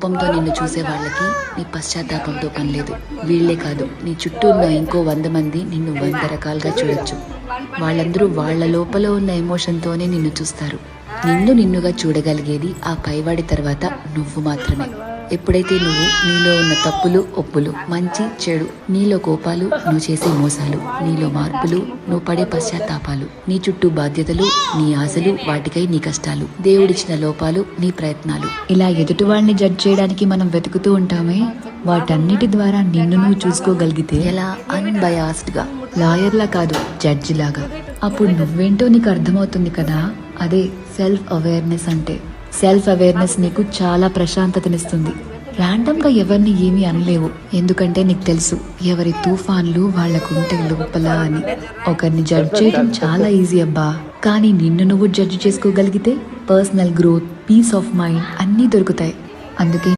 కోపంతో నిన్ను చూసే వాళ్ళకి నీ పశ్చాత్తాపంతో పని లేదు. వీళ్లే కాదు, నీ చుట్టూ ఉన్న ఇంకో 100 మంది నిన్ను 100 రకాలుగా చూడొచ్చు. వాళ్ళందరూ వాళ్ళ లోపల ఉన్న ఎమోషన్తోనే నిన్ను చూస్తారు. నిన్నుగా చూడగలిగేది ఆ పైవాడి తర్వాత నువ్వు మాత్రమే. ఎప్పుడైతే నువ్వు నీలో ఉన్న తప్పులు, ఒప్పులు, మంచి చెడు, నీలో కోపాలు, నువ్వు చేసే మోసాలు, నీలో మార్పులు, నువ్వు పడే పశ్చాత్తాపాలు, నీ చుట్టూ బాధ్యతలు, నీ ఆశలు, వాటికై నీ కష్టాలు, దేవుడిచ్చిన లోపాలు, నీ ప్రయత్నాలు, ఇలా ఎదుటి వాళ్ళని జడ్జ్ చేయడానికి మనం వెతుకుతూ ఉంటామే, వాటన్నిటి ద్వారా నిన్ను నువ్వు చూసుకోగలిగితే ఎలా అన్బయాస్డ్ గా, లాయర్లా కాదు జడ్జి లాగా, అప్పుడు నువ్వేంటో నీకు అర్థమవుతుంది కదా. అదే సెల్ఫ్ అవేర్నెస్ అంటే. సెల్ఫ్ అవేర్నెస్ నీకు చాలా ప్రశాంతతనిస్తుంది. ర్యాండమ్గా ఎవరిని ఏమీ అనలేవు, ఎందుకంటే నీకు తెలుసు ఎవరి తుఫాన్లు వాళ్లకుంటే లోపల అని. ఒకరిని జడ్జ్ చేయడం చాలా ఈజీ అబ్బా, కానీ నిన్ను నువ్వు జడ్జ్ చేసుకోగలిగితే personal growth, peace of mind అన్నీ దొరుకుతాయి. అందుకే